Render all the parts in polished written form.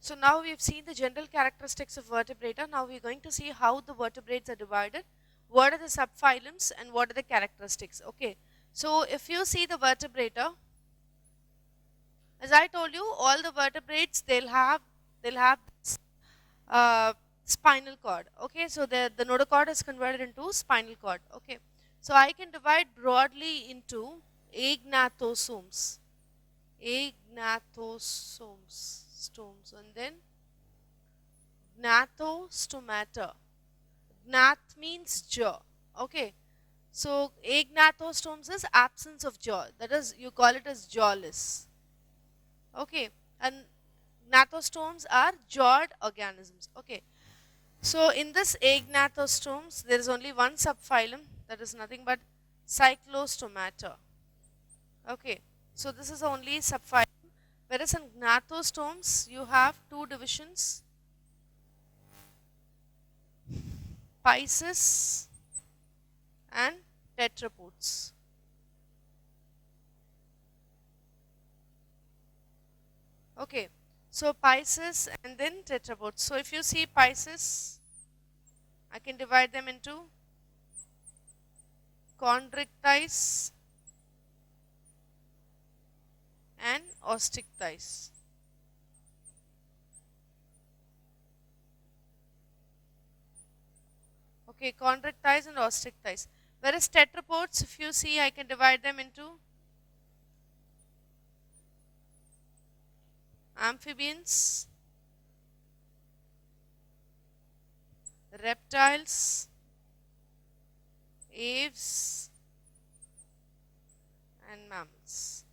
So now we've seen the general characteristics of vertebrata. Now we're going to see how the vertebrates are divided, what are the subphylums and what are the characteristics. Okay, so if you see the vertebrata, as I told you, all the vertebrates they'll have this, spinal cord. Okay, so the notochord is converted into spinal cord. Okay, so I can divide broadly into agnathosomes, stomes, and then gnathostomata. Gnath means jaw. Okay, so agnathostomes is absence of jaw. That is, you call it as jawless. Okay, and gnathostomes are jawed organisms. Okay, so in this agnathostomes, there is only one subphylum, that is nothing but cyclostomata. Okay, so this is only subphylum. Whereas in gnathostomes, you have two divisions, Pisces and tetrapods. Okay, so Pisces and then tetrapods. So if you see Pisces, I can divide them into chondrichthyes and osteichthyes. Okay, chondrichthyes and osteichthyes. Whereas tetrapods, if you see, I can divide them into amphibians, reptiles, aves, and mammals.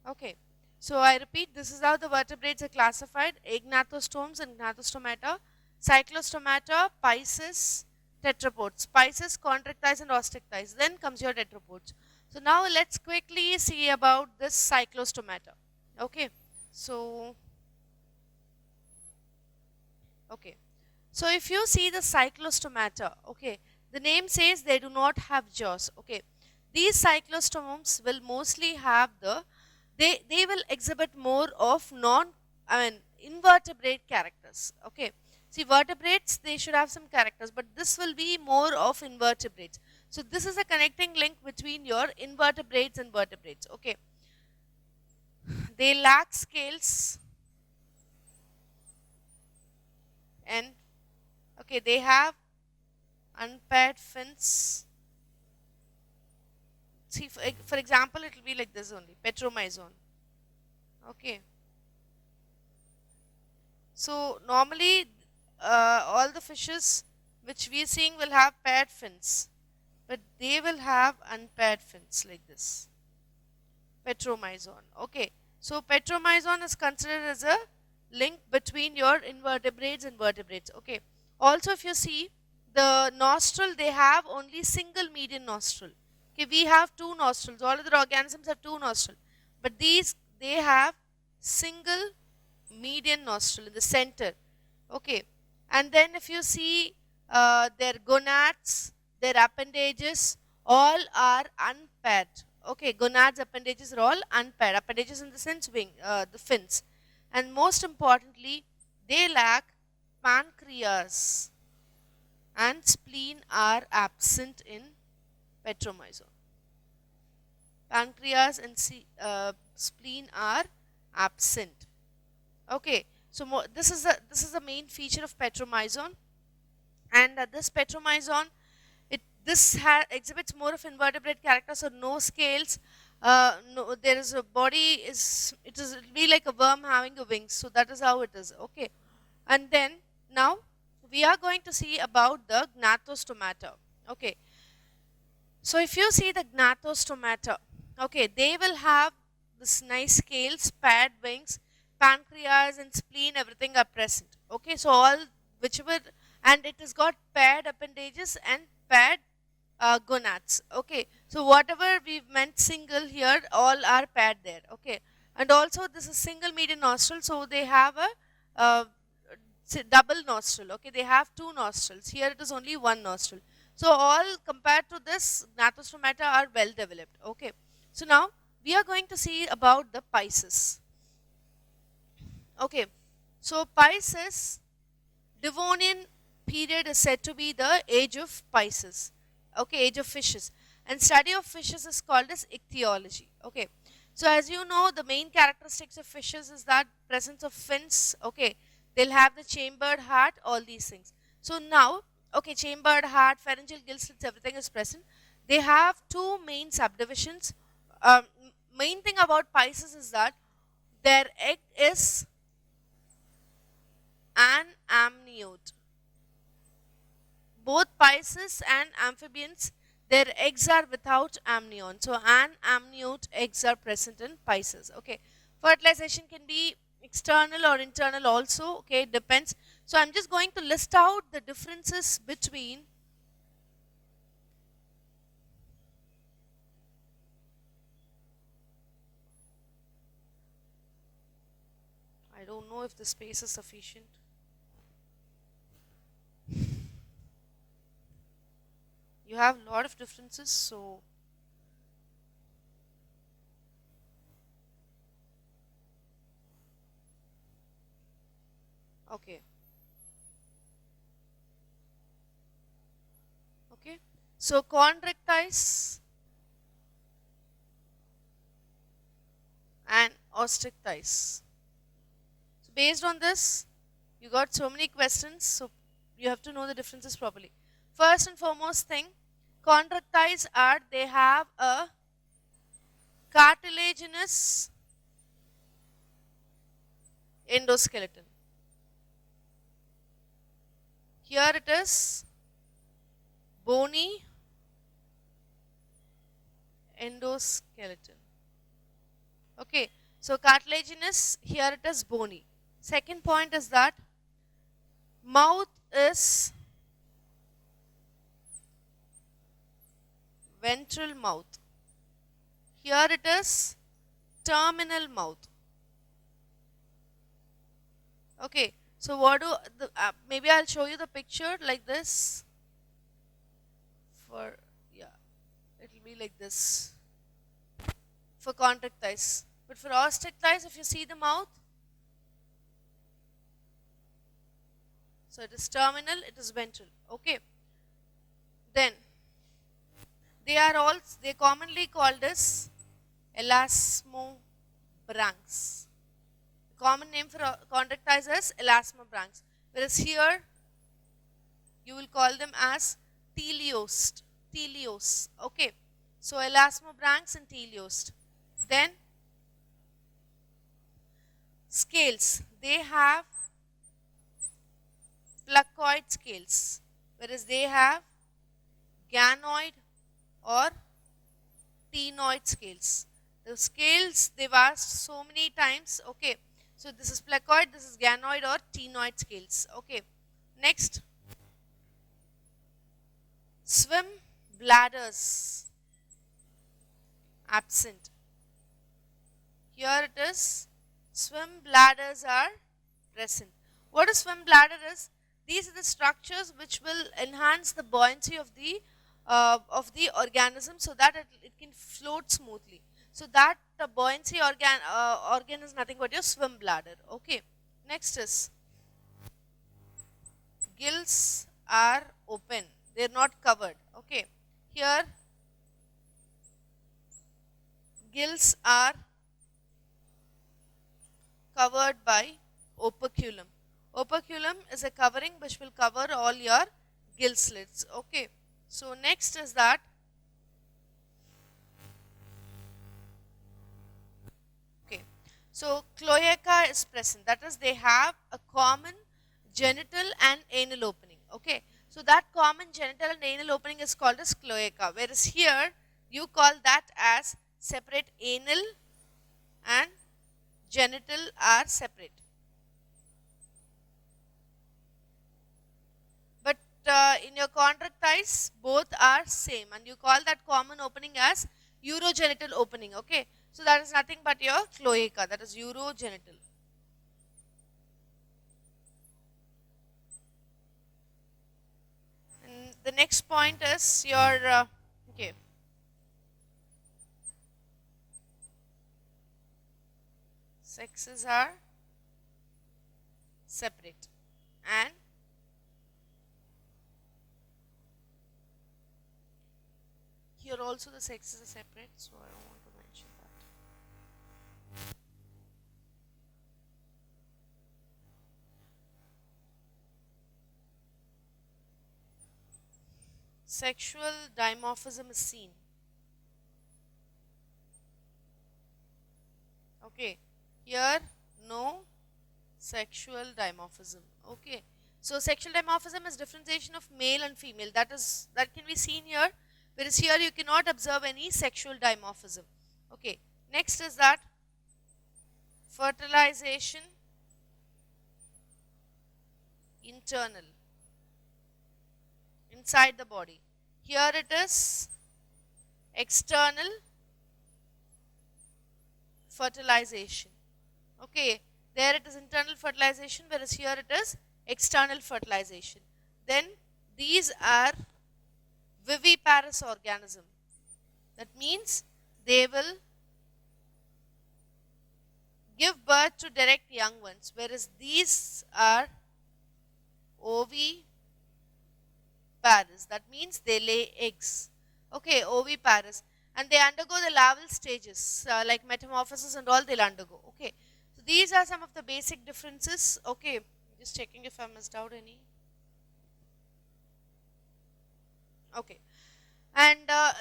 Okay, so I repeat, this is how the vertebrates are classified: agnathostomes and gnathostomata, cyclostomata, Pisces, tetrapods. Pisces, chondrichthyes, and osteichthyes. Then comes your tetrapods. So now let's quickly see about this cyclostomata. Okay, so okay, so if you see the cyclostomata, okay, the name says they do not have jaws. Okay, these cyclostomes will mostly have they will exhibit more of invertebrate characters. Okay, see, vertebrates, they should have some characters, but this will be more of invertebrates. So this is a connecting link between your invertebrates and vertebrates. Okay, they lack scales and okay, they have unpaired fins. See, for example, it will be like this only, petromyzon. Okay, so normally all the fishes which we are seeing will have paired fins, but they will have unpaired fins like this, petromyzon. Okay, so petromyzon is considered as a link between your invertebrates and vertebrates. Okay, also if you see the nostril, they have only single median nostril. Okay, we have two nostrils, all other organisms have two nostrils, but these, they have single median nostril in the center. Okay, and then if you see their gonads, their appendages, all are unpaired. Okay, gonads, appendages are all unpaired. Appendages in the sense wing, the fins, and most importantly, they lack pancreas and spleen are absent in petromyzon. Pancreas and spleen are absent. Okay, so this is the main feature of petromyzon, and this petromyzon, exhibits more of invertebrate character. So no scales. No, there is a body. It'll be like a worm having a wings. So that is how it is. Okay, and then now we are going to see about the gnathostomata. Okay, so if you see the gnathostomata, okay, they will have this nice scales, paired wings, pancreas and spleen, everything are present. Okay, so all whichever, and it has got paired appendages and paired gonads. Okay, so whatever we've meant single here, all are paired there. Okay, and also this is single median nostril, so they have a double nostril. Okay, they have two nostrils. Here it is only one nostril. So all compared to this, gnathostomata are well developed. Okay, so now we are going to see about the Pisces. Okay, So Pisces, Devonian period is said to be the age of Pisces. Okay, age of fishes. And study of fishes is called as ichthyology. Okay. So as you know, the main characteristics of fishes is that presence of fins. Okay. They'll have the chambered heart, all these things. So now, okay, chambered heart, pharyngeal gill slits, everything is present. They have two main subdivisions. Um, Main thing about Pisces is that their egg is an amniote. Both Pisces and amphibians, their eggs are without amnion. So an amniote eggs are present in Pisces. Okay. Fertilization can be external or internal also. Okay, it depends. So I'm just going to list out the differences between I don't know if the space is sufficient. You have a lot of differences, so okay. Okay. So chondrichthyes and ostricthyes. So based on this, you got so many questions, so you have to know the differences properly. First and foremost thing, chondrichthyes are they have a cartilaginous endoskeleton. Here it is bony endoskeleton. Okay, so cartilaginous, here it is bony. Second point is that mouth is ventral mouth. Here it is terminal mouth. Okay, so what do the maybe I'll show you the picture like this. For yeah, it'll be like this for chondrichthyes. But for ostricthyes, if you see the mouth, so it is terminal, it is ventral. Okay, then they commonly called as elasmobranchs. Common name for chondrichthyes is elasmobranchs, whereas here you will call them as teleost. Teleos. Okay, so elasmobranchs and teleost. Then scales. They have placoid scales, whereas they have ganoid or ctenoid scales. The scales they've asked so many times. Okay, so this is placoid, this is ganoid or ctenoid scales. Okay, next, swim bladders absent. Here it is, swim bladders are present. What a swim bladder is? These are the structures which will enhance the buoyancy of the organism so that it can float smoothly. So that the buoyancy organ is nothing but your swim bladder. Okay. Next is gills are open. They are not covered. Okay. Here gills are covered by operculum. Operculum is a covering which will cover all your gill slits. Okay. So next is that okay. So cloaca is present. That is, they have a common genital and anal opening. Okay. So that common genital and anal opening is called as cloaca. Whereas here you call that as separate. Anal and genital are separate. But in your chondrichthyes, both are same, and you call that common opening as urogenital opening. Okay, so that is nothing but your cloaca, that is urogenital. And the next point is your okay. Sexes are separate. And here also the sexes are separate, so I don't want to mention that. Sexual dimorphism is seen. Okay, here no sexual dimorphism. Okay, so sexual dimorphism is differentiation of male and female. That can be seen here, whereas here you cannot observe any sexual dimorphism. Okay, next is that fertilization internal, inside the body. Here it is external fertilization. Okay, there it is internal fertilization, whereas here it is external fertilization. Then these are viviparous organism. That means they will give birth to direct young ones, whereas these are oviparous. That means they lay eggs. Okay, oviparous. And they undergo the larval stages like metamorphosis and all they'll undergo. Okay, so these are some of the basic differences. Okay, just checking if I missed out any. Okay, and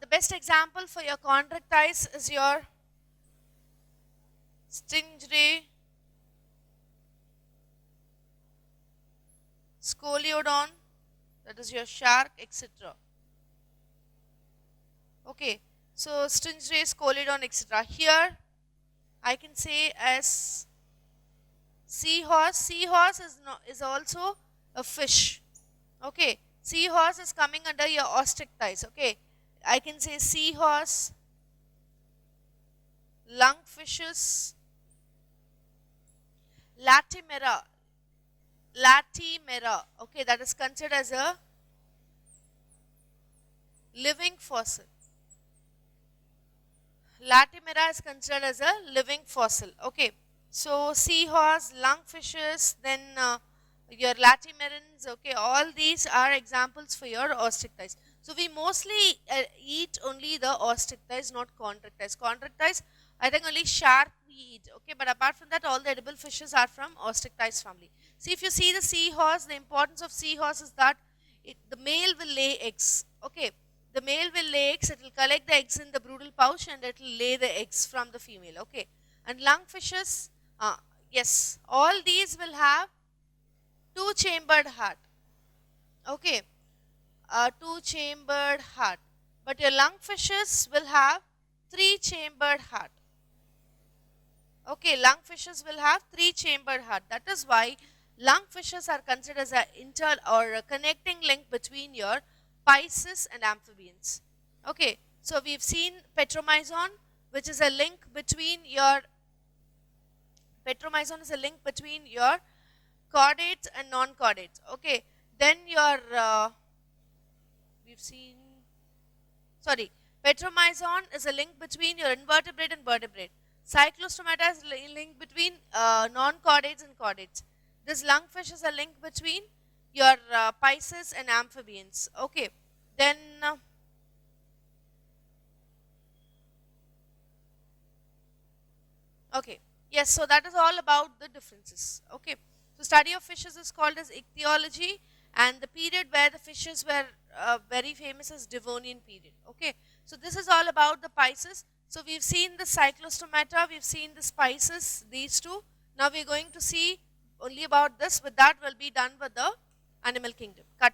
the best example for your chondrichthyes is your stingray, scoliodon, that is your shark, etc. Okay, so stingray, scoliodon, etc. Here I can say as seahorse. Seahorse is also a fish. Okay, seahorse is coming under your osteichthyes. Okay, I can say seahorse, lungfishes, Latimera. Latimera. Okay, that is considered as a living fossil. Latimera is considered as a living fossil. Okay, so seahorse, lungfishes, then your latimerans. Okay, all these are examples for your osteichthyes. So we mostly eat only the osteichthyes, not chondrichthyes. Chondrichthyes, I think only shark we eat. Okay, but apart from that, all the edible fishes are from osteichthyes family. See, if you see the seahorse, the importance of seahorse is that the male will lay eggs. Okay, the male will lay eggs. It will collect the eggs in the broodal pouch and it will lay the eggs from the female. Okay, and lungfishes, yes, all these will have two-chambered heart. Okay, two-chambered heart. But your lungfishes will have three-chambered heart. Okay, lungfishes will have three-chambered heart. That is why lungfishes are considered as a connecting link between your Pisces and amphibians. Okay, so we've seen petromyzon, which is a link between your chordates and non-chordates. Okay, then your petromyzon is a link between your invertebrate and vertebrate. Cyclostomata is a link between non-chordates and chordates. This lungfish is a link between your Pisces and amphibians. Okay, then okay, yes, so that is all about the differences. Okay, so study of fishes is called as ichthyology, and the period where the fishes were very famous is Devonian period. Okay, so this is all about the Pisces. So we've seen the cyclostomata, we've seen the Pisces, these two. Now we're going to see only about this. With that, we'll be done with the animal kingdom. Cut.